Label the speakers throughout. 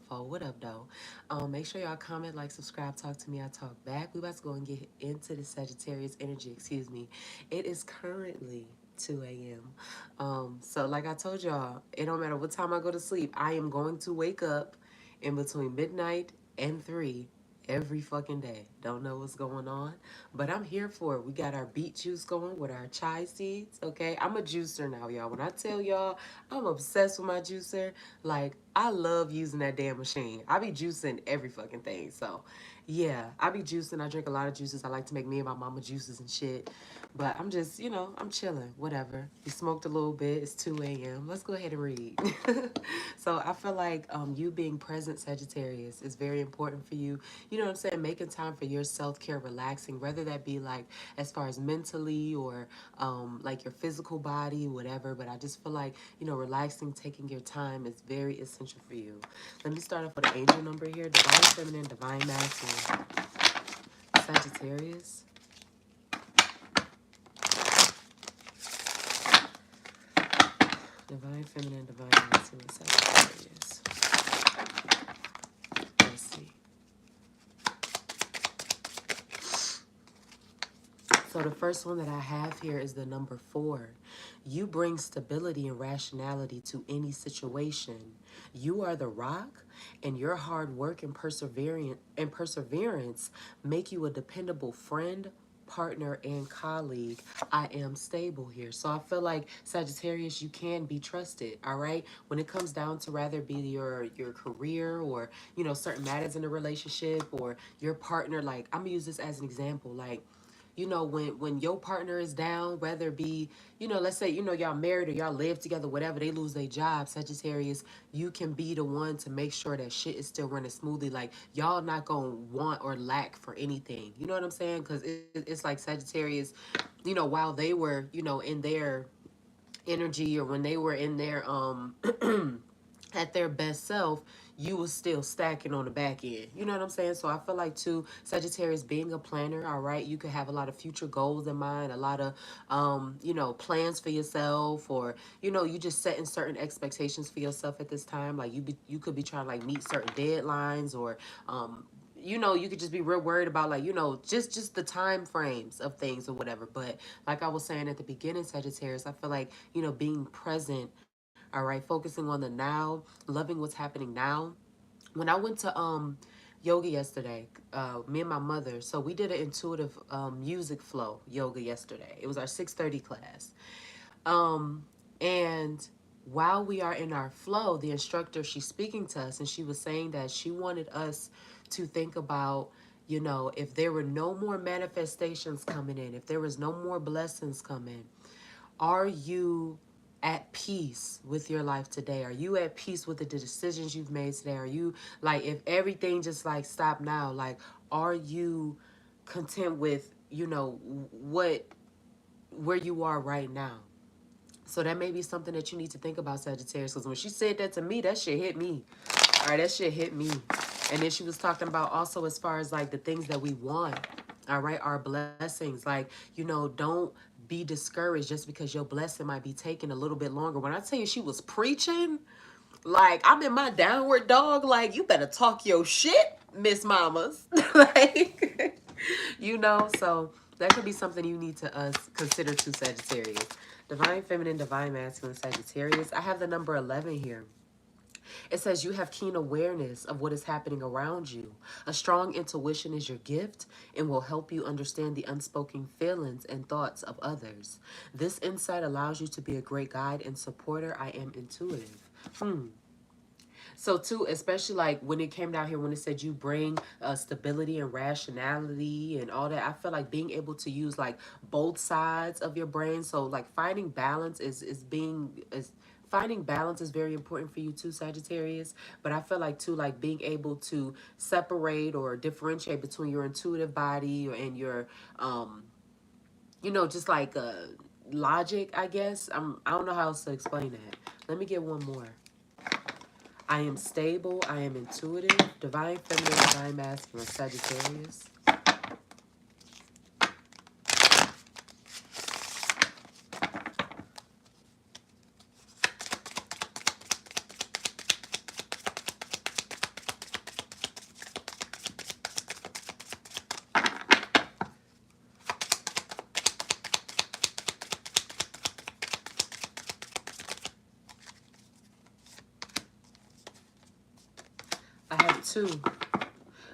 Speaker 1: before. What up, though? Make sure y'all comment, like, subscribe, talk to me. I talk back. We about to go and get into the Sagittarius energy. Excuse me. It is currently 2 a.m. So like I told y'all, it don't matter what time I go to sleep. I am going to wake up in between midnight and 3 every fucking day. Don't know what's going on, but I'm here for it. We got our beet juice going with our chai seeds, okay? I'm a juicer now, y'all. When I tell y'all I'm obsessed with my juicer, like, I love using that damn machine. I be juicing every fucking thing. So, yeah, I be juicing. I drink a lot of juices. I like to make me and my mama juices and shit. But I'm just, I'm chilling, whatever. We smoked a little bit. It's 2 a.m. Let's go ahead and read. So I feel like you being present, Sagittarius, is very important for you. You know what I'm saying? Making time for your self-care, relaxing, whether that be like as far as mentally or like your physical body, whatever. But I just feel like, relaxing, taking your time is very essential for you. Let me start off with an angel number here. Divine feminine, divine masculine. Sagittarius. Divine feminine, divine masculine, Sagittarius. Let's see. So the first one that I have here is the number 4. You bring stability and rationality to any situation. You are the rock, and your hard work and perseverance make you a dependable friend, partner, and colleague. I am stable here. So I feel like Sagittarius, you can be trusted, all right? When it comes down to rather be your career or, certain matters in a relationship or your partner, like I'm gonna use this as an example, like when your partner is down, whether it be, let's say, y'all married or y'all live together, whatever, they lose their job, Sagittarius, you can be the one to make sure that shit is still running smoothly. Like, y'all not gonna want or lack for anything. You know what I'm saying? Because it's like Sagittarius, while they were, in their energy or when they were in their at their best self, you was still stacking on the back end. You know what I'm saying? So I feel like too, Sagittarius being a planner, all right, you could have a lot of future goals in mind, a lot of plans for yourself, or you just setting certain expectations for yourself at this time. Like you could be trying to like meet certain deadlines or you could just be real worried about like, just the time frames of things or whatever. But like I was saying at the beginning, Sagittarius, I feel like, being present, all right, focusing on the now, loving what's happening now. When I went to yoga yesterday, me and my mother, so we did an intuitive music flow yoga yesterday. It was our 6:30 class. Um, and while we are in our flow, the instructor, she's speaking to us and she was saying that she wanted us to think about, if there were no more manifestations coming in, if there was no more blessings coming, are you at peace with your life today? Are you at peace with the decisions you've made today? Are you like, if everything just like stop now, like, are you content with, what, where you are right now? So that may be something that you need to think about, Sagittarius. Because when she said that to me, that shit hit me. All right, that shit hit me. And then she was talking about also as far as like the things that we want. All right, our blessings. Like, don't be discouraged just because your blessing might be taking a little bit longer. When I tell you she was preaching, like I'm in my downward dog, like you better talk your shit, Miss Mamas. Like, so that could be something you need to consider to Sagittarius. Divine feminine, divine masculine, Sagittarius. I have the number 11 here. It says you have keen awareness of what is happening around you. A strong intuition is your gift and will help you understand the unspoken feelings and thoughts of others. This insight allows you to be a great guide and supporter. I am intuitive. So too, especially like when it came down here, when it said you bring stability and rationality and all that, I feel like being able to use like both sides of your brain. So like finding balance is finding balance is very important for you too, Sagittarius. But I feel like too, like being able to separate or differentiate between your intuitive body and your just like logic, I guess. I don't know how else to explain that. Let me get one more. I am stable. I am intuitive. Divine feminine, divine masculine, Sagittarius. I have 2.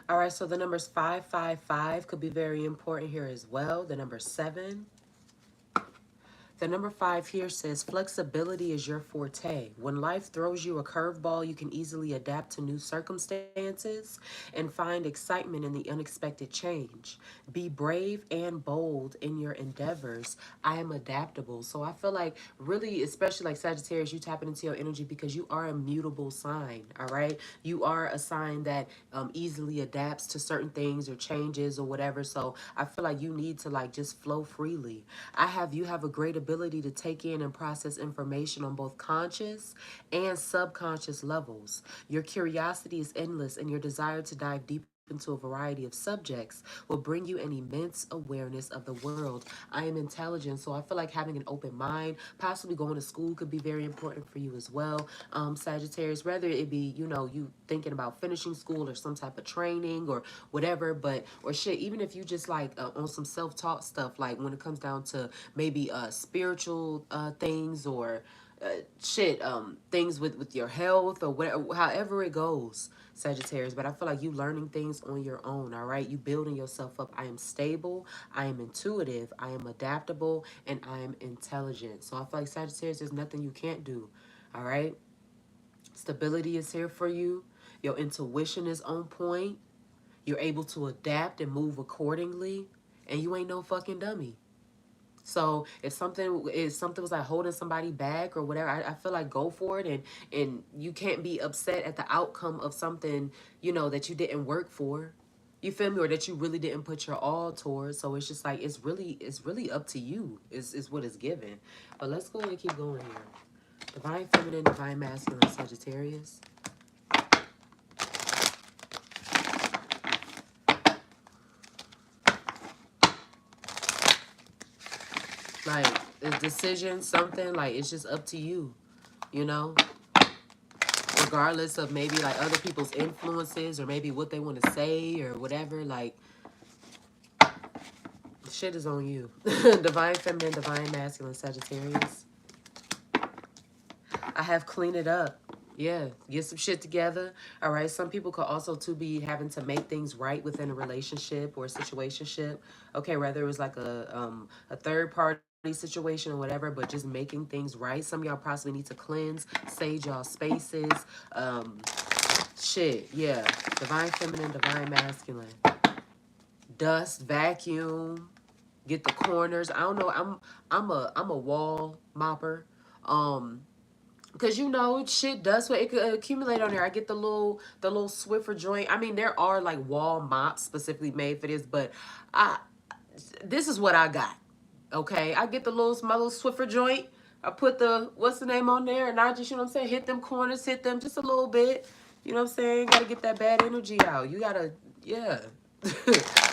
Speaker 1: All right, so the numbers 555 could be very important here as well. The number 7. The number 5 here says flexibility is your forte. When life throws you a curveball, you can easily adapt to new circumstances and find excitement in the unexpected change. Be brave and bold in your endeavors. I am adaptable. So I feel like really, especially like Sagittarius, you tapping into your energy because you are a mutable sign, all right? You are a sign that easily adapts to certain things or changes or whatever. So I feel like you need to like just flow freely. You have a great ability to take in and process information on both conscious and subconscious levels. Your curiosity is endless, and your desire to dive deep into a variety of subjects will bring you an immense awareness of the world. I am intelligent, so I feel like having an open mind, possibly going to school could be very important for you as well. Sagittarius, whether it be, you thinking about finishing school or some type of training or whatever, but, or shit, even if you just like on some self-taught stuff, like when it comes down to maybe spiritual things or things with your health or whatever, however it goes, Sagittarius. But I feel like you learning things on your own, all right? You building yourself up. I am stable, I am intuitive, I am adaptable, and I am intelligent. So I feel like Sagittarius, there's nothing you can't do, all right? Stability is here for you. Your intuition is on point. You're able to adapt and move accordingly, and you ain't no fucking dummy. So if something was like holding somebody back or whatever, I feel like go for it, and you can't be upset at the outcome of something, that you didn't work for. You feel me? Or that you really didn't put your all towards. So it's just like it's really up to you, is what it's given. But let's go and keep going here. Divine feminine, divine masculine, Sagittarius. Like a decision, something, like it's just up to you, you know? Regardless of maybe like other people's influences or maybe what they want to say or whatever, like shit is on you. Divine feminine, divine masculine, Sagittarius. I have clean it up. Yeah, get some shit together. All right. Some people could also too be having to make things right within a relationship or a situationship. Okay, whether it was like a third party situation or whatever, but just making things right. Some of y'all possibly need to cleanse, sage y'all spaces. Um, Shit, yeah. Divine feminine, divine masculine. Dust, vacuum, get the corners. I don't know. I'm a wall mopper. Um, Cause shit dust, it could accumulate on there. I get the little Swiffer joint. I mean, there are like wall mops specifically made for this, but I this is what I got. Okay, I get my little Swiffer joint. I put the what's the name on there, and I just hit them corners, hit them just a little bit. You know what I'm saying? Got to get that bad energy out. You gotta, yeah.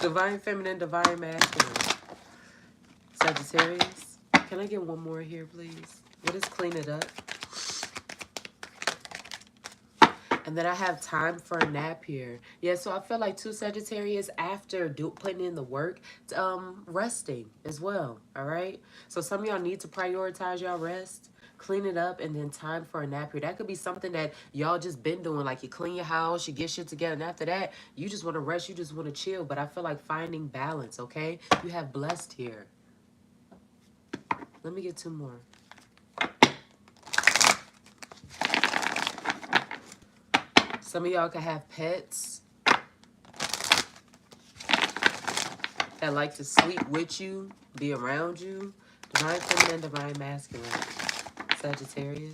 Speaker 1: Divine feminine, divine masculine. Sagittarius. Can I get one more here, please? What is clean it up? And then I have time for a nap here. Yeah, so I feel like two Sagittarius after putting in the work, resting as well. All right. So some of y'all need to prioritize y'all rest, clean it up, and then time for a nap here. That could be something that y'all just been doing. Like you clean your house, you get shit together, and after that, you just want to rest, you just want to chill. But I feel like finding balance. Okay, you have blessed here. Let me get 2 more. Some of y'all could have pets that like to sleep with you, be around you. Divine feminine, divine masculine. Sagittarius.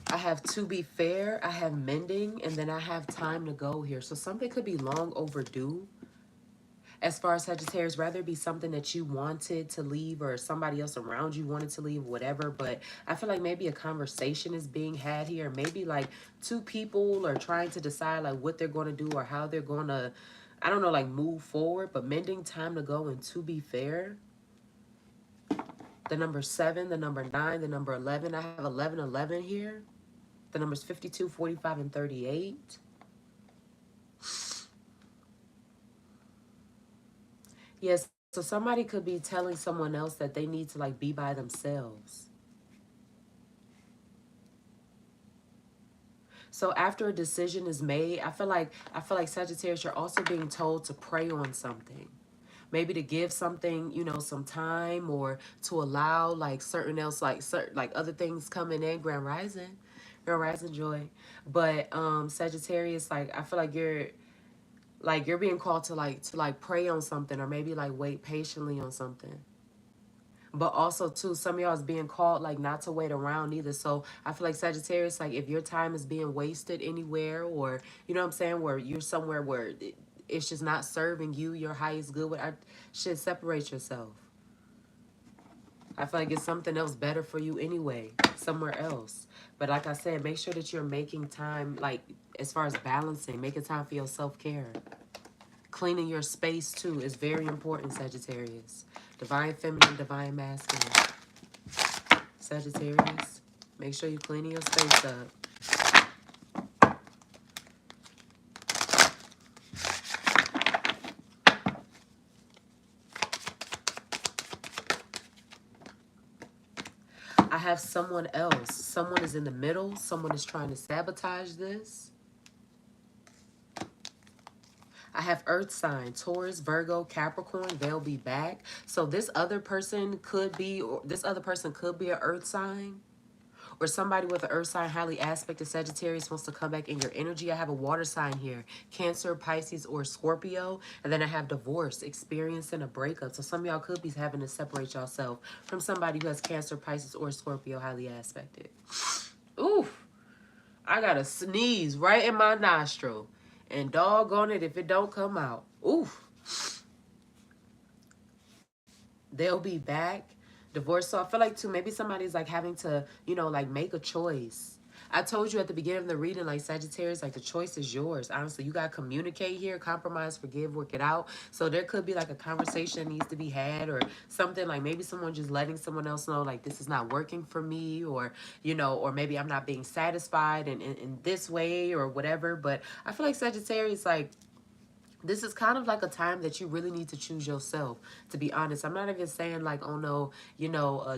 Speaker 1: I have to be fair, I have mending, and then I have time to go here. So something could be long overdue. As far as Sagittarius, rather it be something that you wanted to leave or somebody else around you wanted to leave, whatever. But I feel like maybe a conversation is being had here. Maybe like 2 people are trying to decide like what they're going to do or how they're going to, I don't know, like move forward. But mending, time to go, and to be fair. The number 7, the number 9, the number 11. I have 11, 11 here. The numbers 52, 45, and 38. Yeah, so somebody could be telling someone else that they need to like be by themselves. So after a decision is made, I feel like Sagittarius, you're also being told to pray on something. Maybe to give something, some time, or to allow like certain else, like certain like other things coming in. Grand Rising Joy. But Sagittarius, like I feel like you're being called to like pray on something, or maybe like wait patiently on something. But also too, some of y'all is being called like not to wait around either. So I feel like Sagittarius, like if your time is being wasted anywhere, or you know what I'm saying, where you're somewhere where it's just not serving you your highest good, I should separate yourself. I feel like it's something else better for you anyway, somewhere else. But like I said, make sure that you're making time, like as far as balancing, making time for your self care. Cleaning your space too is very important, Sagittarius. Divine feminine, divine masculine. Sagittarius, make sure you're cleaning your space up. I have someone else. Someone is in the middle. Someone is trying to sabotage this. I have Earth sign, Taurus, Virgo, Capricorn. They'll be back. So this other person could be an Earth sign. Or somebody with an earth sign highly aspected Sagittarius wants to come back in your energy. I have a water sign here, Cancer, Pisces, or Scorpio. And then I have divorce, experiencing a breakup. So some of y'all could be having to separate yourself from somebody who has Cancer, Pisces, or Scorpio highly aspected. Oof, I got a sneeze right in my nostril. And doggone it if it don't come out. Oof. They'll be back. Divorce. So I feel like too, maybe somebody's like having to, like make a choice. I told you at the beginning of the reading, like Sagittarius, like the choice is yours. Honestly, you gotta communicate here, compromise, forgive, work it out. So there could be like a conversation that needs to be had, or something like maybe someone just letting someone else know like this is not working for me, or or maybe I'm not being satisfied in this way or whatever. But I feel like Sagittarius, like this is kind of like a time that you really need to choose yourself, to be honest. I'm not even saying like, oh no,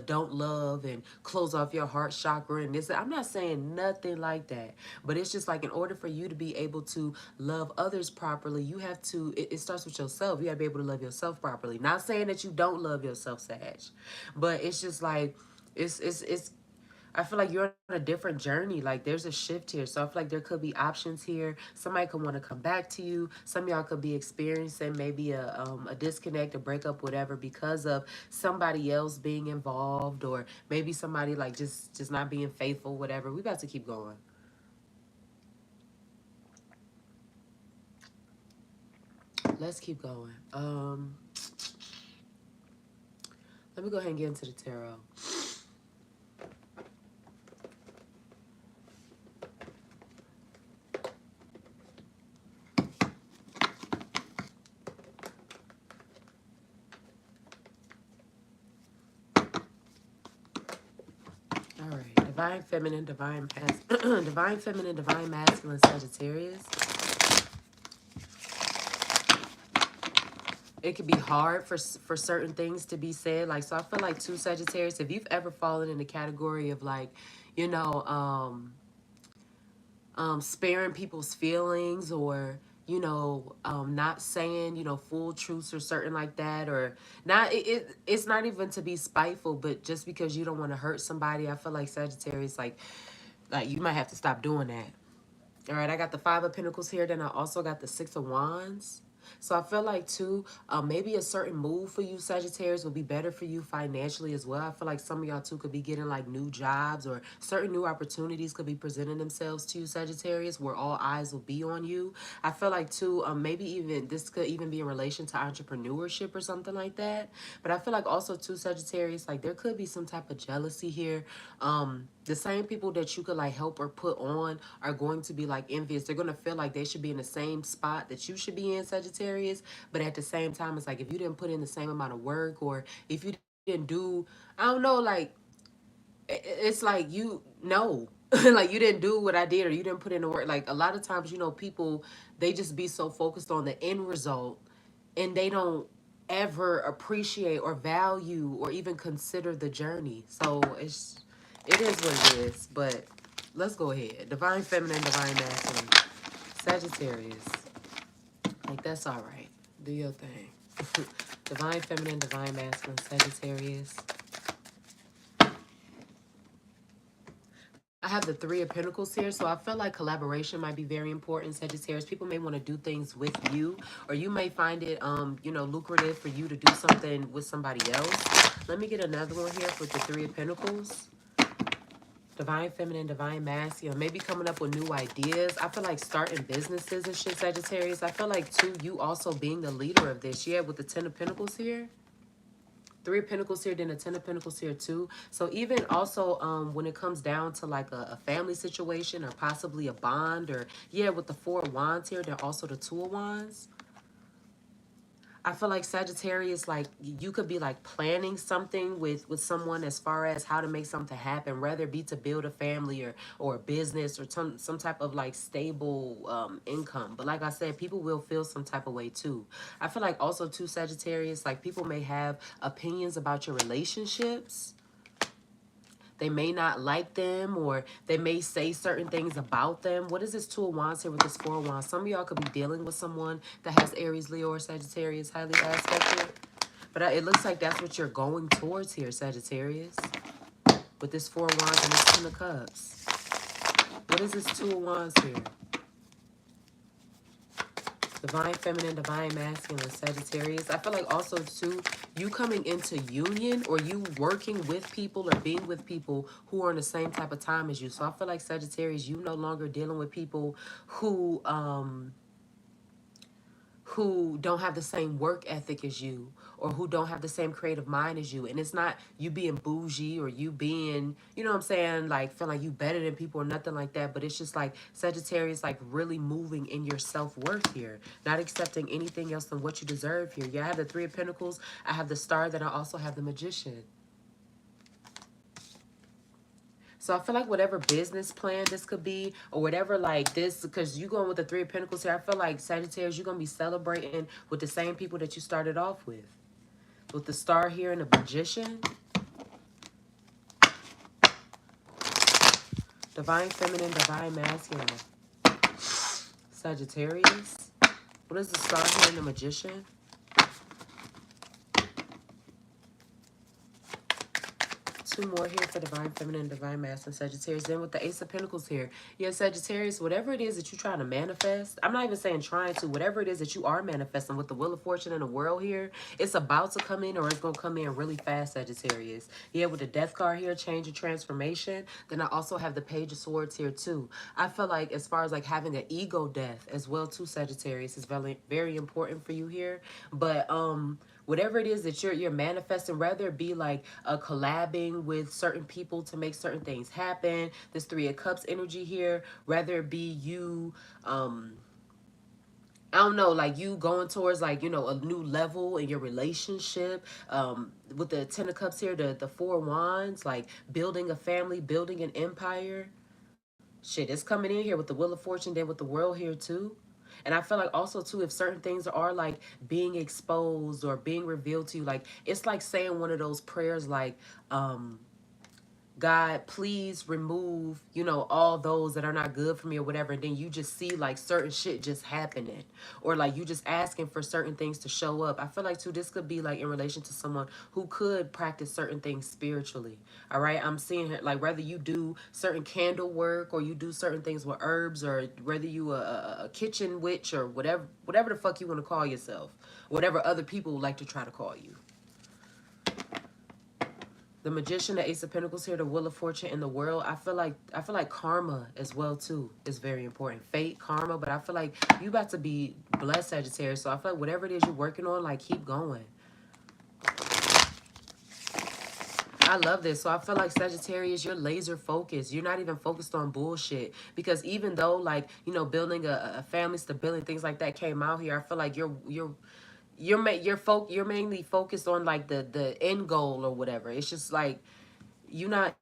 Speaker 1: don't love and close off your heart chakra and this. I'm not saying nothing like that. But it's just like in order for you to be able to love others properly, you have to, it starts with yourself. You got to be able to love yourself properly. Not saying that you don't love yourself, Sag. But it's just like, it's I feel like you're on a different journey. Like there's a shift here. So I feel like there could be options here. Somebody could want to come back to you. Some of y'all could be experiencing maybe a disconnect, a breakup, whatever, because of somebody else being involved, or maybe somebody like just not being faithful, whatever. We about to keep going. Let's keep going. Let me go ahead and get into the tarot. All right. Divine feminine, divine feminine, divine masculine, Sagittarius. It could be hard for certain things to be said. Like, so I feel like too, Sagittarius, if you've ever fallen in the category of like, you know, sparing people's feelings, or not saying full truths or certain like that, or not, it's not even to be spiteful, but just because you don't want to hurt somebody. I feel like Sagittarius, like you might have to stop doing that. All right, I got the Five of Pentacles here. Then I also got the Six of Wands. So I feel like too, maybe a certain move for you, Sagittarius, will be better for you financially as well. I feel like some of y'all too could be getting like new jobs, or certain new opportunities could be presenting themselves to you, Sagittarius, where all eyes will be on you. I feel like too, maybe even this could even be in relation to entrepreneurship or something like that. But I feel like also too, Sagittarius, like there could be some type of jealousy here. The same people that you could like help or put on are going to be like envious. They're going to feel like they should be in the same spot that you should be in, Sagittarius. But at the same time, it's like if you didn't put in the same amount of work, or if you didn't do, I don't know, like it's like you know, like you didn't do what I did, or you didn't put in the work. Like a lot of times, people, they just be so focused on the end result, and they don't. ever appreciate or value or even consider the journey. So it is what it is. But let's go ahead. Divine feminine, divine masculine. Sagittarius. Like, that's all right. Do your thing. Divine feminine, divine masculine, Sagittarius. I have the Three of Pentacles here, so I feel like collaboration might be very important, Sagittarius. People may want to do things with you, or you may find it, lucrative for you to do something with somebody else. Let me get another one here with the Three of Pentacles. Divine feminine, divine masculine. Maybe coming up with new ideas. I feel like starting businesses and shit, Sagittarius. I feel like, too, you also being the leader of this. Yeah, with the Ten of Pentacles here. Three of Pentacles here, then a Ten of Pentacles here too. So even also when it comes down to like a family situation or possibly a bond, or yeah, with the Four of Wands here, then also the Two of Wands. I feel like Sagittarius, like you could be like planning something with someone as far as how to make something happen, whether it be to build a family or a business or some type of like stable income. But like I said, people will feel some type of way too. I feel like also too, Sagittarius, like people may have opinions about your relationships. They may not like them, or they may say certain things about them. What is this Two of Wands here with this Four of Wands? Some of y'all could be dealing with someone that has Aries, Leo, or Sagittarius highly aspected. But it looks like that's what you're going towards here, Sagittarius. With this Four of Wands and this Ten of Cups. What is this Two of Wands here? Divine feminine, divine masculine, Sagittarius. I feel like also too, you coming into union, or you working with people or being with people who are in the same type of time as you. So I feel like Sagittarius, you no longer dealing with people who don't have the same work ethic as you, or who don't have the same creative mind as you. And it's not you being bougie or you being, you know what I'm saying, like feeling like you better than people or nothing like that. But it's just like Sagittarius, like really moving in your self-worth here, not accepting anything else than what you deserve here. Yeah, I have the Three of Pentacles, I have the Star, then I also have the Magician. So I feel like whatever business plan this could be, or whatever like this, because you going with the Three of Pentacles here, I feel like Sagittarius, you're going to be celebrating with the same people that you started off with. With the Star here and the Magician. Divine feminine, divine masculine. Sagittarius. What is the Star here and the Magician? Two more here for divine feminine, divine masculine, Sagittarius. Then with the Ace of Pentacles here. Yeah, Sagittarius, whatever it is that you're trying to manifest, I'm not even saying trying to, whatever it is that you are manifesting with the Wheel of Fortune in the world here, it's about to come in, or it's going to come in really fast, Sagittarius. Yeah, with the Death card here, change and transformation. Then I also have the Page of Swords here too. I feel like as far as like having an ego death as well too, Sagittarius, is very, very important for you here. But whatever it is that you're manifesting, whether it be like a collabing with certain people to make certain things happen, this Three of Cups energy here, whether it be you I don't know, like you going towards like, you know, a new level in your relationship, with the Ten of Cups here, the Four of Wands, like building a family, building an empire. Shit, it's coming in here with the Wheel of Fortune, then with the World here too. And I feel like also too, if certain things are like being exposed or being revealed to you, like it's like saying one of those prayers like, God, please remove, you know, all those that are not good for me or whatever. And then you just see like certain shit just happening, or like you just asking for certain things to show up. I feel like too, this could be like in relation to someone who could practice certain things spiritually. All right. I'm seeing it like whether you do certain candle work, or you do certain things with herbs, or whether you a kitchen witch, or whatever the fuck you want to call yourself, whatever other people like to try to call you. The Magician, the Ace of Pentacles here, the Wheel of Fortune, and the World. I feel like karma as well too is very important. Fate, karma, but I feel like you about to be blessed, Sagittarius. So I feel like whatever it is you're working on, like keep going. I love this. So I feel like Sagittarius, you're laser focused. You're not even focused on bullshit. Because even though like, you know, building a family, stability, things like that came out here, I feel like you're mainly focused on like the end goal or whatever. It's just like you're not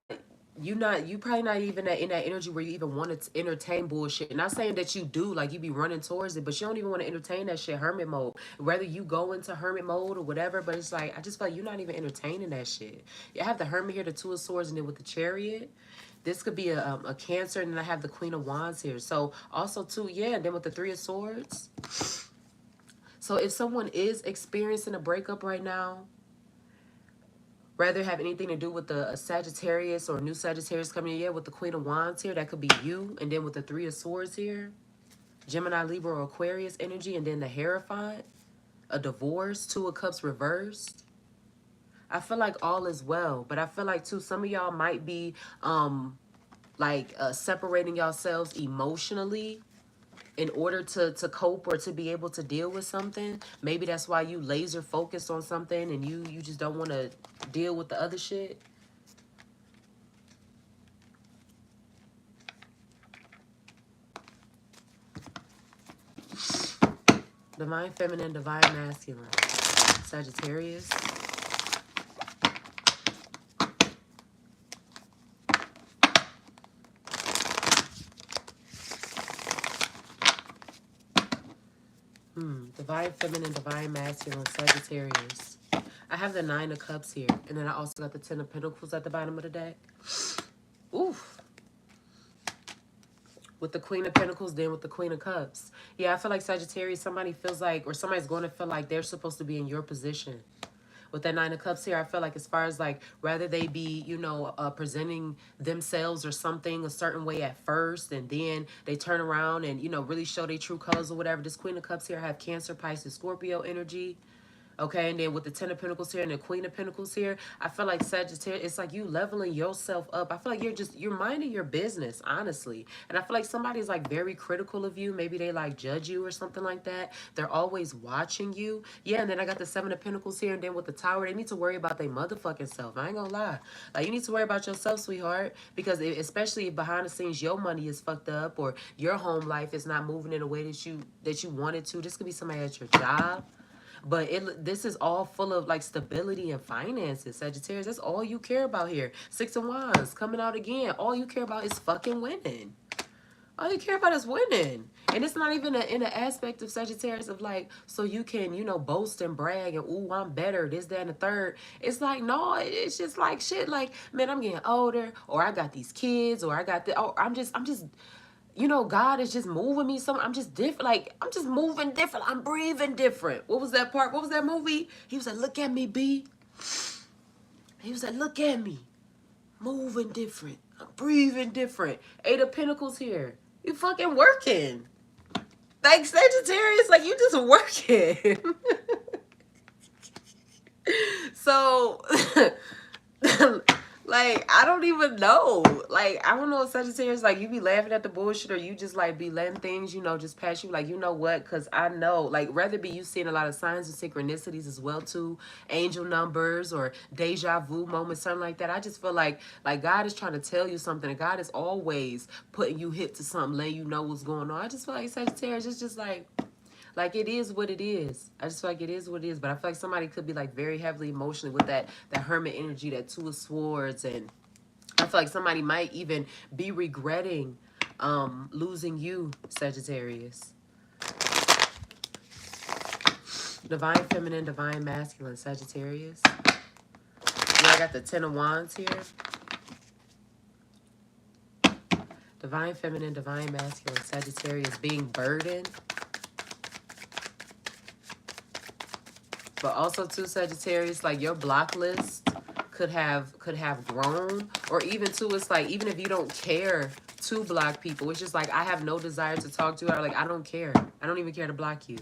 Speaker 1: you probably not even in that energy where you even want to entertain bullshit. Not saying that you do, like you be running towards it, but you don't even want to entertain that shit. Hermit mode, whether you go into hermit mode or whatever, but it's like I just feel like you're not even entertaining that shit. You have the hermit here, the two of swords, and then with the chariot, this could be a Cancer, and then I have the Queen of Wands here. So also too, yeah, and then with the Three of Swords. So if someone is experiencing a breakup right now, rather have anything to do with the Sagittarius or new Sagittarius coming in, yeah, with the Queen of Wands here, that could be you. And then with the Three of Swords here, Gemini, Libra, or Aquarius energy, and then the Hierophant, a divorce, Two of Cups reversed. I feel like all is well, but I feel like too, some of y'all might be separating yourselves emotionally in order to cope or to be able to deal with something. Maybe that's why you laser focused on something and you just don't want to deal with the other shit. Divine Feminine, Divine Masculine. Sagittarius. Divine Feminine, Divine Masculine, Sagittarius. I have the Nine of Cups here. And then I also got the Ten of Pentacles at the bottom of the deck. Oof. With the Queen of Pentacles, then with the Queen of Cups. Yeah, I feel like Sagittarius, somebody feels like, or somebody's going to feel like they're supposed to be in your position. With that Nine of Cups here, I feel like as far as like, rather they be, presenting themselves or something a certain way at first, and then they turn around and, really show their true colors or whatever. This Queen of Cups here, I have Cancer, Pisces, Scorpio energy. Okay, and then with the Ten of Pentacles here and the Queen of Pentacles here, I feel like Sagittarius, it's like you leveling yourself up. I feel like you're minding your business, honestly. And I feel like somebody's like very critical of you. Maybe they like judge you or something like that. They're always watching you. Yeah, and then I got the Seven of Pentacles here, and then with the Tower, they need to worry about their motherfucking self. I ain't gonna lie. Like, you need to worry about yourself, sweetheart. Because especially if behind the scenes your money is fucked up or your home life is not moving in a way that you wanted to. This could be somebody at your job. But this is all full of like stability and finances, Sagittarius. That's all you care about here. Six of Wands coming out again. All you care about is fucking winning. All you care about is winning. And it's not even in the aspect of Sagittarius of like, so you can, boast and brag and, ooh, I'm better, this, that, and the third. It's like, no, it's just like shit. Like, man, I'm getting older, or I got these kids, or I got the, oh, I'm just, God is just moving me. I'm just different. Like, I'm just moving different. I'm breathing different. What was that part? What was that movie? He was like, look at me, B. He was like, look at me. Moving different. I'm breathing different. Eight of Pentacles here. You fucking working. Like, Sagittarius, like, you just working. So, like, I don't even know. Like, I don't know if Sagittarius, like, you be laughing at the bullshit or you just, like, be letting things, just pass you. Like, you know what? Because I know, like, rather be you seeing a lot of signs and synchronicities as well, too. Angel numbers or deja vu moments, something like that. I just feel like God is trying to tell you something. And God is always putting you hip to something, letting you know what's going on. I just feel like Sagittarius is just like, it is what it is. I just feel like it is what it is. But I feel like somebody could be, like, very heavily emotionally with that Hermit energy, that Two of Swords. And I feel like somebody might even be regretting losing you, Sagittarius. Divine Feminine, Divine Masculine, Sagittarius. Yeah, I got the Ten of Wands here. Divine Feminine, Divine Masculine, Sagittarius, being burdened. But also too, Sagittarius, like, your block list could have grown. Or even too, it's like, even if you don't care to block people, it's just like, I have no desire to talk to you. Or like, I don't care. I don't even care to block you.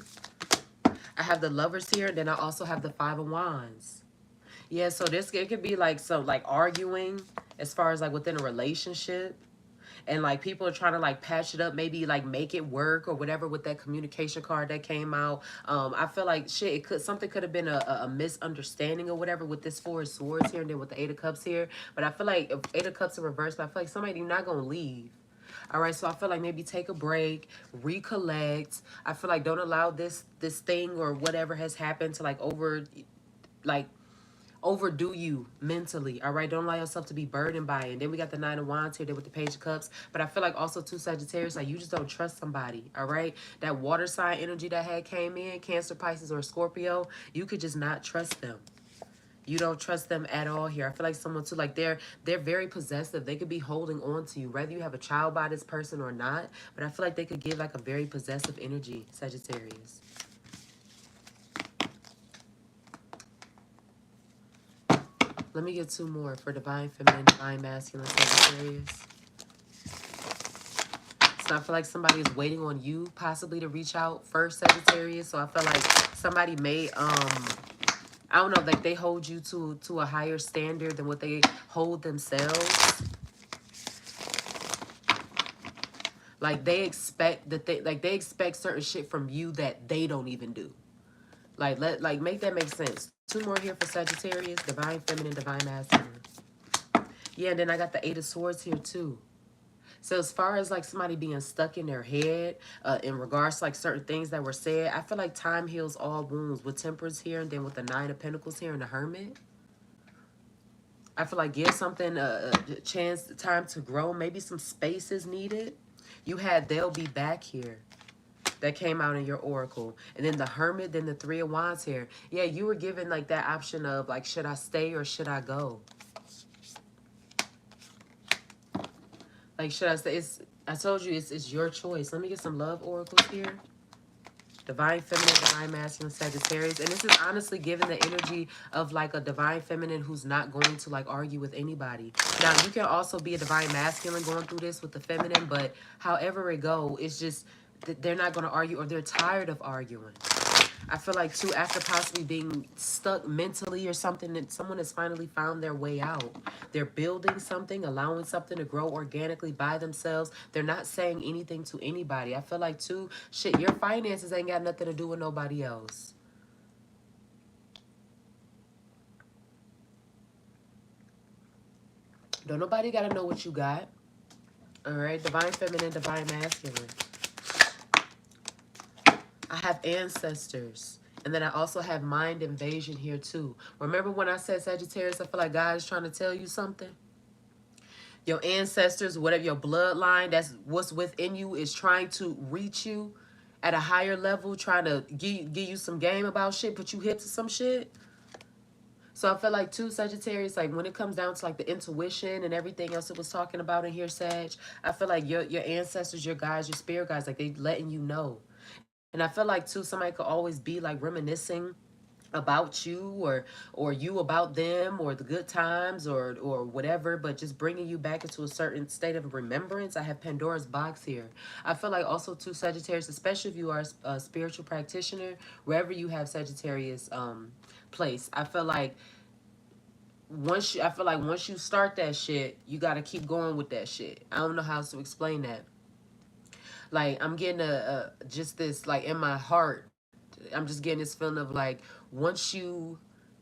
Speaker 1: I have the Lovers here. Then I also have the Five of Wands. Yeah, so it could be like some like arguing as far as like within a relationship. And like people are trying to like patch it up, maybe like make it work or whatever with that communication card that came out. I feel like shit, something could have been a misunderstanding or whatever with this Four of Swords here and then with the Eight of Cups here. But I feel like if Eight of Cups in reverse, but I feel like somebody, you're not gonna leave. All right, so I feel like maybe take a break, recollect. I feel like don't allow this thing or whatever has happened to like overdo you mentally. All right, don't allow yourself to be burdened by it. And then we got the Nine of Wands here, there with the Page of Cups. But I feel like also too, Sagittarius, like you just don't trust somebody. All right, that water sign energy that had came in, Cancer, Pisces, or Scorpio, you could just not trust them. You don't trust them at all here. I feel like someone too, like they're very possessive. They could be holding on to you, whether you have a child by this person or not. But I feel like they could give like a very possessive energy, Sagittarius. Let me get two more for Divine Feminine, Divine Masculine, Sagittarius. So I feel like somebody is waiting on you possibly to reach out first, Sagittarius. So I feel like somebody may I don't know, like they hold you to a higher standard than what they hold themselves. Like they expect that they expect certain shit from you that they don't even do. Like make that make sense. Two more here for Sagittarius, Divine Feminine, Divine Masculine. Yeah, and then I got the Eight of Swords here too. So as far as like somebody being stuck in their head in regards to like certain things that were said, I feel like time heals all wounds with Temperance here, and then with the Nine of Pentacles here and the Hermit. I feel like give something a chance, time to grow. Maybe some space is needed. You had They'll Be Back here. That came out in your oracle. And then the Hermit, then the Three of Wands here. Yeah, you were given like that option of like, should I stay or should I go? Like, should I stay? I told you it's your choice. Let me get some love oracles here. Divine Feminine, Divine Masculine, Sagittarius. And this is honestly given the energy of like a Divine Feminine who's not going to like argue with anybody. Now, you can also be a Divine Masculine going through this with the Feminine, but however it go, it's just that they're not going to argue or they're tired of arguing. I feel like too, after possibly being stuck mentally or something, that someone has finally found their way out. They're building something, allowing something to grow organically by themselves. They're not saying anything to anybody. I feel like too, shit, your finances ain't got nothing to do with nobody else. Don't nobody got to know what you got. All right, Divine Feminine, Divine Masculine. I have ancestors. And then I also have mind invasion here too. Remember when I said Sagittarius, I feel like God is trying to tell you something? Your ancestors, whatever your bloodline, that's what's within you, is trying to reach you at a higher level, trying to give you some game about shit, put you hip to some shit. So I feel like too, Sagittarius, like when it comes down to like the intuition and everything else it was talking about in here, Sag, I feel like your ancestors, your guides, your spirit guides, like they letting you know. And I feel like too, somebody could always be like reminiscing about you or you about them or the good times or whatever, but just bringing you back into a certain state of remembrance. I have Pandora's box here. I feel like also too, Sagittarius, especially if you are a spiritual practitioner, wherever you have Sagittarius place, I feel like once you start that shit, you got to keep going with that shit. I don't know how else to explain that. Like I'm getting a just this like in my heart, I'm just getting this feeling of like once you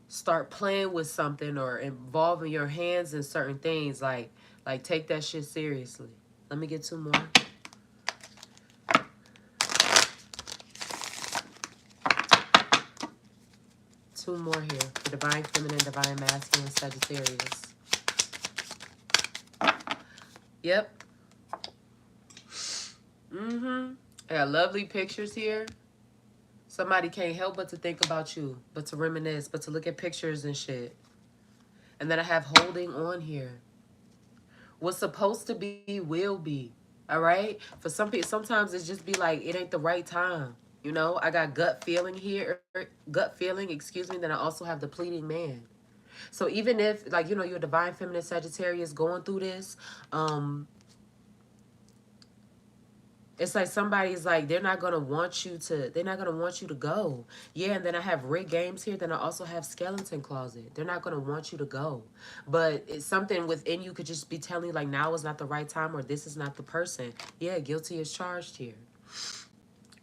Speaker 1: start playing with something or involving your hands in certain things, like take that shit seriously. Let me get two more. Two more here for Divine Feminine, Divine Masculine, Sagittarius. Yep. I got lovely pictures here. Somebody can't help but to think about you, but to reminisce, but to look at pictures and shit. And then I have holding on here. What's supposed to be will be. All right? For some people, sometimes it's just be like, it ain't the right time. You know, I got gut feeling here, gut feeling, excuse me. Then I also have the pleading man. So even if, like, you know, you're a Divine Feminine Sagittarius going through this, it's like somebody's like, they're not going to want you to go. Yeah, and then I have Rig Games here. Then I also have Skeleton Closet. They're not going to want you to go. But it's something within you could just be telling you, like, now is not the right time or this is not the person. Yeah, guilty is charged here.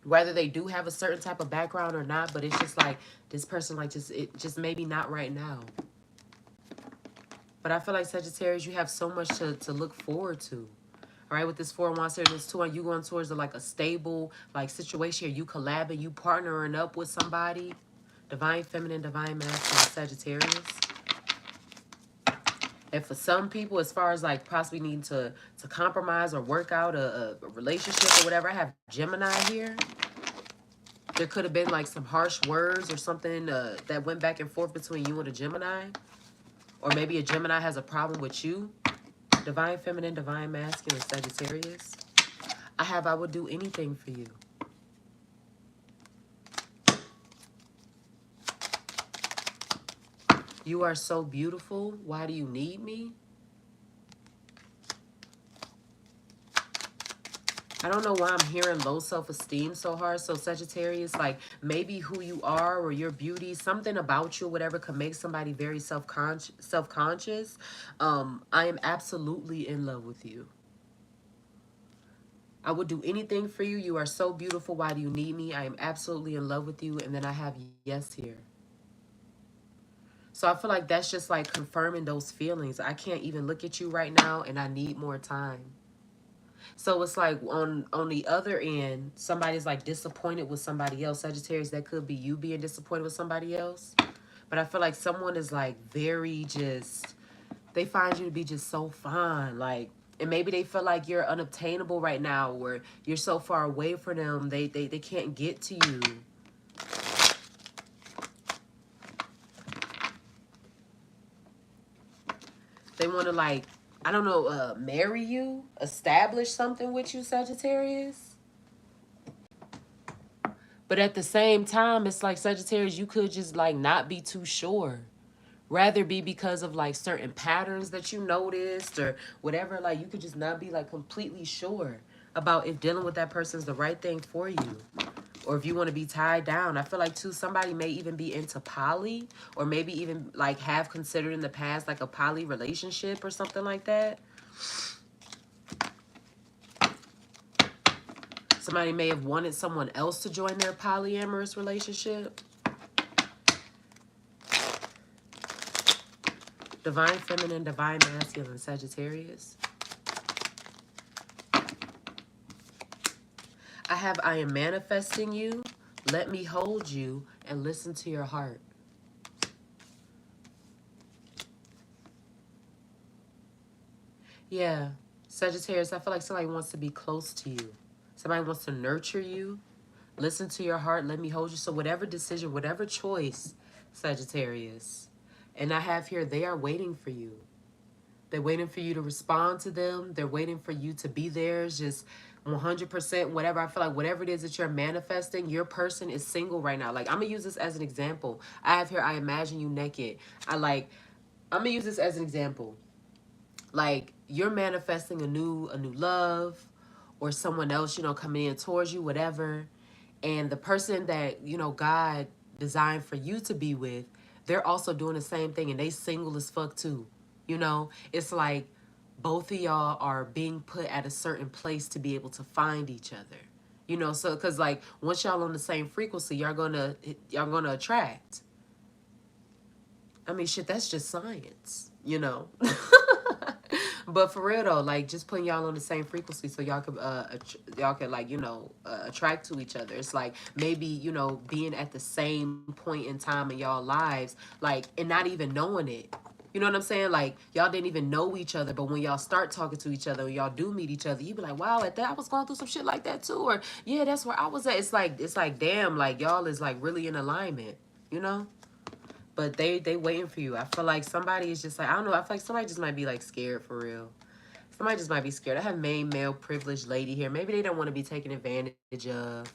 Speaker 1: Whether they do have a certain type of background or not, but it's just like, this person, like, just maybe not right now. But I feel like Sagittarius, you have so much to look forward to. All right, with this 4 of Wands here, this 2, and you going towards like a stable like situation here. You collabing, you partnering up with somebody. Divine Feminine, Divine Masculine, Sagittarius. And for some people, as far as like possibly needing to compromise or work out a relationship or whatever, I have Gemini here. There could have been like some harsh words or something that went back and forth between you and a Gemini. Or maybe a Gemini has a problem with you. Divine Feminine, Divine Masculine, Sagittarius. I would do anything for you. You are so beautiful. Why do you need me? I don't know why I'm hearing low self-esteem so hard. So Sagittarius, like maybe who you are or your beauty, something about you or whatever could make somebody very self-conscious. I am absolutely in love with you. I would do anything for you. You are so beautiful. Why do you need me? I am absolutely in love with you. And then I have yes here. So I feel like that's just like confirming those feelings. I can't even look at you right now and I need more time. So it's like on the other end, somebody's like disappointed with somebody else. Sagittarius, that could be you being disappointed with somebody else. But I feel like someone is like very just, they find you to be just so fine. Like, and maybe they feel like you're unobtainable right now or you're so far away from them, they can't get to you. They want to like, I don't know, marry you, establish something with you, Sagittarius. But at the same time, it's like Sagittarius, you could just like not be too sure. Rather be because of like certain patterns that you noticed or whatever. Like you could just not be like completely sure about if dealing with that person is the right thing for you. Or if you want to be tied down. I feel like too, somebody may even be into poly or maybe even like have considered in the past like a poly relationship or something like that. Somebody may have wanted someone else to join their polyamorous relationship. Divine Feminine, Divine Masculine, Sagittarius. I am manifesting you. Let me hold you and listen to your heart. Yeah, Sagittarius, I feel like somebody wants to be close to you. Somebody wants to nurture you. Listen to your heart. Let me hold you. So whatever decision, whatever choice, Sagittarius. And I have here, they are waiting for you. They're waiting for you to respond to them. They're waiting for you to be theirs, just 100%, whatever. I feel like whatever it is that you're manifesting, your person is single right now. Like, I'm going to use this as an example. I have here, I imagine you naked. I'm going to use this as an example. Like, you're manifesting a new love or someone else, coming in towards you, whatever. And the person that, God designed for you to be with, they're also doing the same thing and they single as fuck too. It's like both of y'all are being put at a certain place to be able to find each other. So because like once y'all on the same frequency, y'all gonna attract. I mean, shit, that's just science. But for real though, like just putting y'all on the same frequency so y'all could like attract to each other. It's like maybe being at the same point in time in y'all lives, like and not even knowing it. You know what I'm saying? Like y'all didn't even know each other, but when y'all start talking to each other, when y'all do meet each other, you be like, wow, at that I was going through some shit like that too, or yeah, that's where I was at. It's like damn, like y'all is like really in alignment, you know. But they waiting for you. I feel like somebody is just like, I don't know. I feel like somebody just might be like scared for real. Somebody just might be scared. I have main male privileged lady here. Maybe they don't want to be taken advantage of.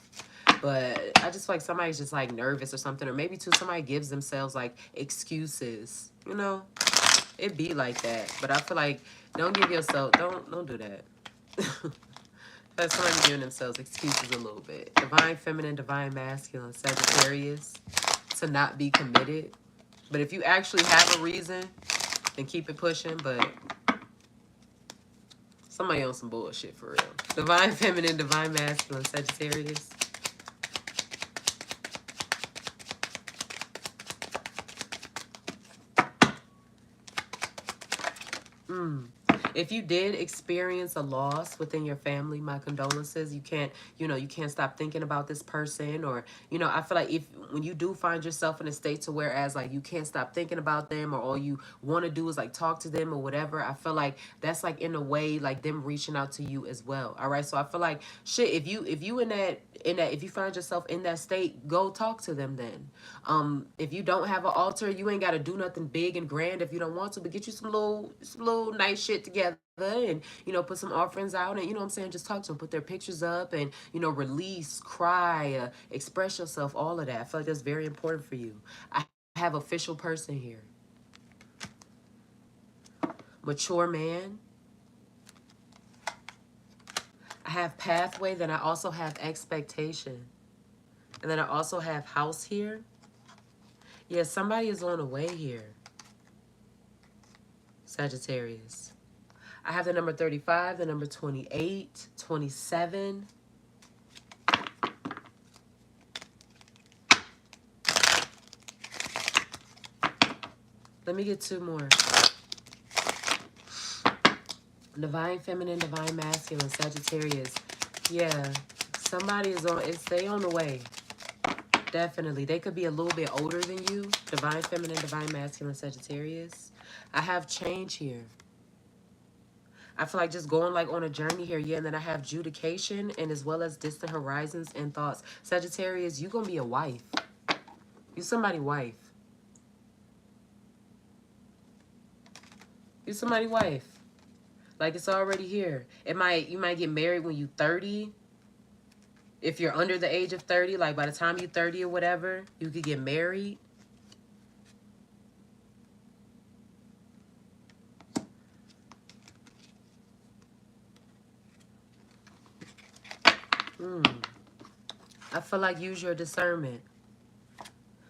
Speaker 1: But I just feel like somebody's just like nervous or something. Or maybe too somebody gives themselves like excuses. It be like that. But I feel like don't give yourself, don't do that. That's somebody giving themselves excuses a little bit. Divine Feminine, Divine Masculine, Sagittarius. To not be committed. But if you actually have a reason, then keep it pushing. But somebody on some bullshit for real. Divine Feminine, Divine Masculine, Sagittarius. If you did experience a loss within your family, my condolences. You can't stop thinking about this person. Or, I feel like when you do find yourself in a state to whereas like you can't stop thinking about them, or all you want to do is like talk to them or whatever, I feel like that's like in a way like them reaching out to you as well. All right, so I feel like shit, if you in that if you find yourself in that state, go talk to them then. If you don't have an altar, you ain't got to do nothing big and grand if you don't want to, but get you some little nice shit together, and put some offerings out, and what I'm saying, just talk to them, put their pictures up, and release, cry, express yourself, all of that. I feel like that's very important for you. I have official person here, mature man. I have pathway, then I also have expectation, and then I also have house here. Yeah, somebody is on the way here, Sagittarius. I have the number 35, the number 28, 27. Let me get two more. Divine feminine, divine masculine, Sagittarius. Yeah, somebody is on, they on the way. Definitely. They could be a little bit older than you. Divine feminine, divine masculine, Sagittarius. I have change here. I feel like just going like on a journey here. Yeah, and then I have judication, and as well as distant horizons and thoughts. Sagittarius, you going to be a wife. You somebody's wife. You somebody's wife. Like, it's already here. You might get married when you 30. If you're under the age of 30, like by the time you're 30 or whatever, you could get married. I feel like use your discernment.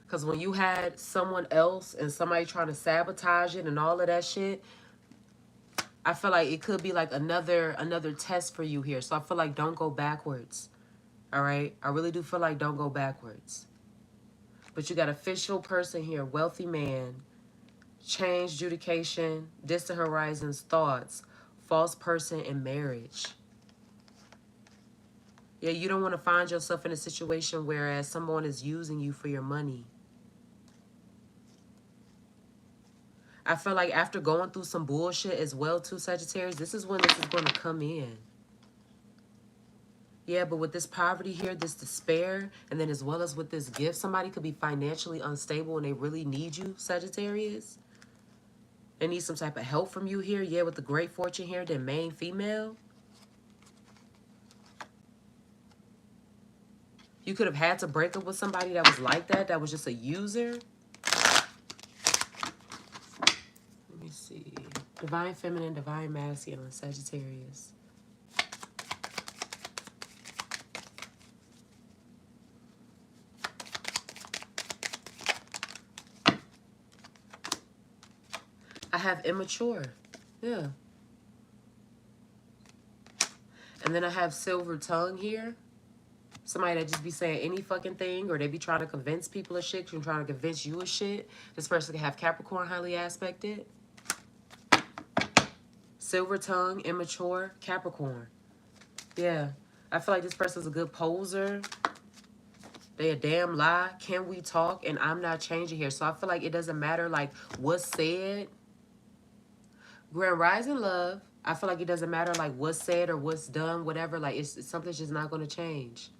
Speaker 1: Because when you had someone else and somebody trying to sabotage it and all of that shit, I feel like it could be like another test for you here. So I feel like don't go backwards. All right? I really do feel like don't go backwards. But you got official person here, wealthy man, change, judication, distant horizons, thoughts, false person, and marriage. Yeah, you don't want to find yourself in a situation whereas someone is using you for your money. I feel like after going through some bullshit as well too, Sagittarius, this is when this is going to come in. Yeah, but with this poverty here, this despair, and then as well as with this gift, somebody could be financially unstable and they really need you, Sagittarius. They need some type of help from you here. Yeah, with the great fortune here, the main female. You could have had to break up with somebody that was like that, that was just a user. Let me see. Divine feminine, divine masculine, Sagittarius. I have immature. Yeah. And then I have silver tongue here. Somebody that just be saying any fucking thing, or they be trying to convince people of shit, and trying to convince you of shit. This person can have Capricorn highly aspected. Silver tongue, immature, Capricorn. Yeah. I feel like this person's a good poser. They a damn lie. Can we talk? And I'm not changing here. So I feel like it doesn't matter like what's said. Grand Rising Love. I feel like it doesn't matter like what's said or what's done, whatever. Like it's something's just not going to change.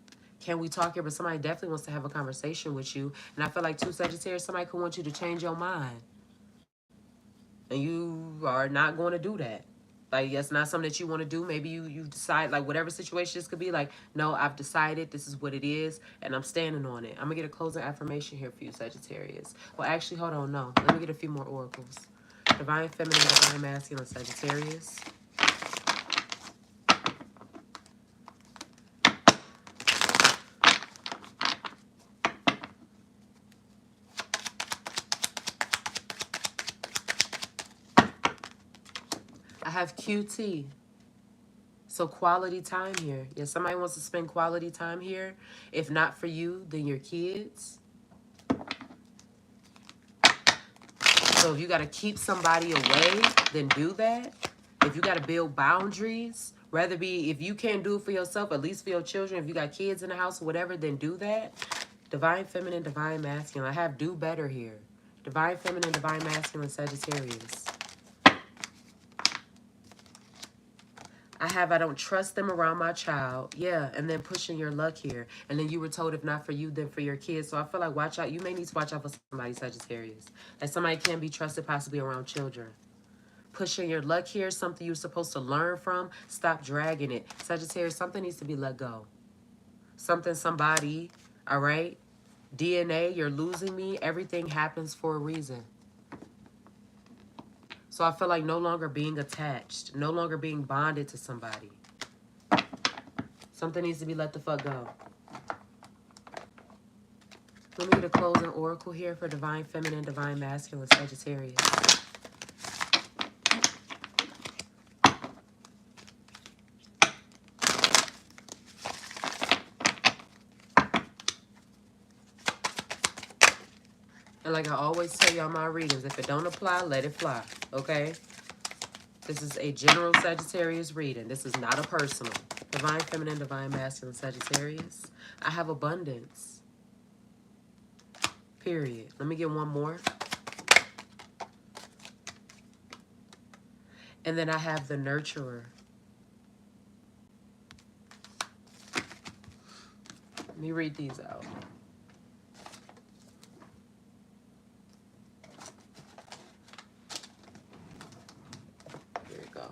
Speaker 1: Can we talk here? But somebody definitely wants to have a conversation with you. And I feel like too, Sagittarius, somebody could want you to change your mind. And you are not going to do that. Like, that's not something that you want to do. Maybe you decide, like, whatever situation this could be, like, no, I've decided this is what it is, and I'm standing on it. I'm going to get a closing affirmation here for you, Sagittarius. Well, actually, hold on, no. Let me get a few more oracles. Divine feminine, divine masculine, Sagittarius. I have QT. So quality time here. Yeah, somebody wants to spend quality time here. If not for you, then your kids. So if you got to keep somebody away, then do that. If you got to build boundaries, rather be, if you can't do it for yourself, at least for your children. If you got kids in the house or whatever, then do that. Divine feminine, divine masculine. I have do better here. Divine feminine, divine masculine, Sagittarius. I don't trust them around my child. Yeah, and then pushing your luck here. And then you were told if not for you, then for your kids. So I feel like watch out. You may need to watch out for somebody, Sagittarius. Like somebody can be trusted possibly around children. Pushing your luck here, something you're supposed to learn from. Stop dragging it. Sagittarius, something needs to be let go. Something, somebody, all right? DNA, you're losing me. Everything happens for a reason. So I feel like no longer being attached, no longer being bonded to somebody. Something needs to be let the fuck go. Let me get a closing oracle here for divine feminine, divine masculine, Sagittarius. And like I always tell y'all my readings, if it don't apply, let it fly, okay? This is a general Sagittarius reading. This is not a personal. Divine feminine, divine masculine, Sagittarius. I have abundance. Period. Let me get one more. And then I have the nurturer. Let me read these out. Here we go.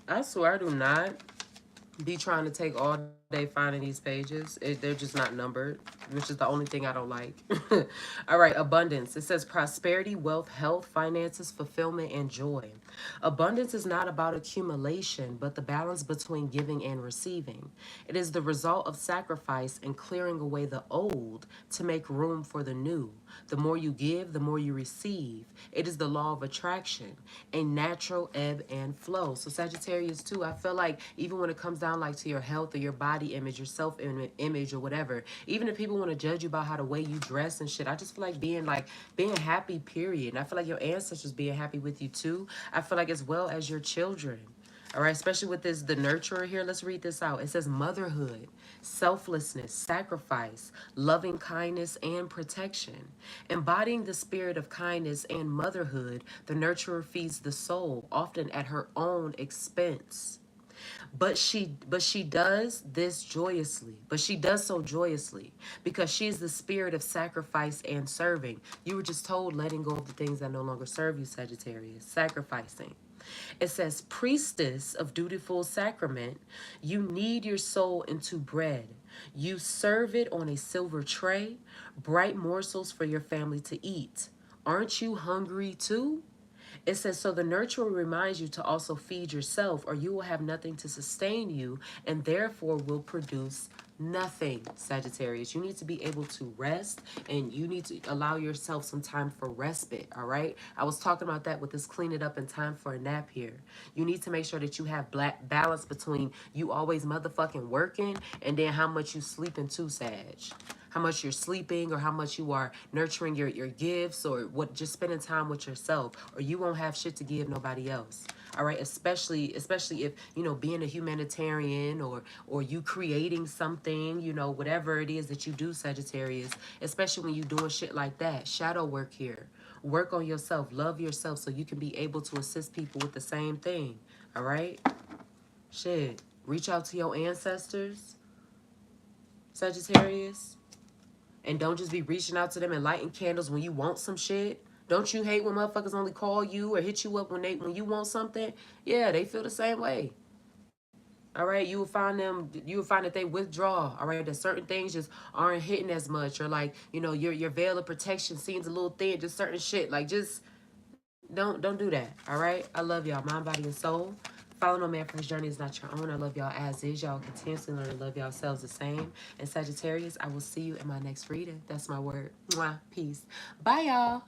Speaker 1: I swear I do not be trying to take all day finding these pages. They're just not numbered, which is the only thing I don't like. All right, abundance. It says prosperity, wealth, health, finances, fulfillment, and joy. Abundance is not about accumulation, but the balance between giving and receiving. It is the result of sacrifice and clearing away the old to make room for the new. The more you give, the more you receive. It is the law of attraction, a natural ebb and flow. So Sagittarius too, I feel like even when it comes down like to your health or your body image, your self image or whatever, even if people want to judge you about how the way you dress and shit, I just feel like being happy, period. And I feel like your ancestors being happy with you too. I feel like as well as your children. All right, especially with this, the nurturer here. Let's read this out. It says motherhood, selflessness, sacrifice, loving kindness, and protection. Embodying the spirit of kindness and motherhood, the nurturer feeds the soul, often at her own expense. But she does this joyously. But she does so joyously because she is the spirit of sacrifice and serving. You were just told letting go of the things that no longer serve you, Sagittarius. Sacrificing. It says, priestess of dutiful sacrament, you knead your soul into bread. You serve it on a silver tray, bright morsels for your family to eat. Aren't you hungry too? It says, so the nurturer reminds you to also feed yourself, or you will have nothing to sustain you, and therefore will produce nothing, Sagittarius. You need to be able to rest, and you need to allow yourself some time for respite, all right? I was talking about that with this clean it up and time for a nap here. You need to make sure that you have black balance between you always motherfucking working and then how much you sleeping too, Sag. How much you're sleeping or how much you are nurturing your gifts or what, just spending time with yourself, or you won't have shit to give nobody else. All right, especially if, you know, being a humanitarian or you creating something, you know, whatever it is that you do, Sagittarius, especially when you doing shit like that. Shadow work here. Work on yourself, love yourself so you can be able to assist people with the same thing. All right? Shit. Reach out to your ancestors, Sagittarius. And don't just be reaching out to them and lighting candles when you want some shit. Don't you hate when motherfuckers only call you or hit you up when you want something? Yeah, they feel the same way. All right, you will find that they withdraw. All right, that certain things just aren't hitting as much, or like, you know, your veil of protection seems a little thin. Just certain shit, like just don't do that. All right, I love y'all, mind, body, and soul. Follow no man for his journey is not your own. I love y'all as is. Y'all continuously learn to love yourselves the same. And Sagittarius, I will see you in my next reading. That's my word. Mwah. Peace. Bye, y'all.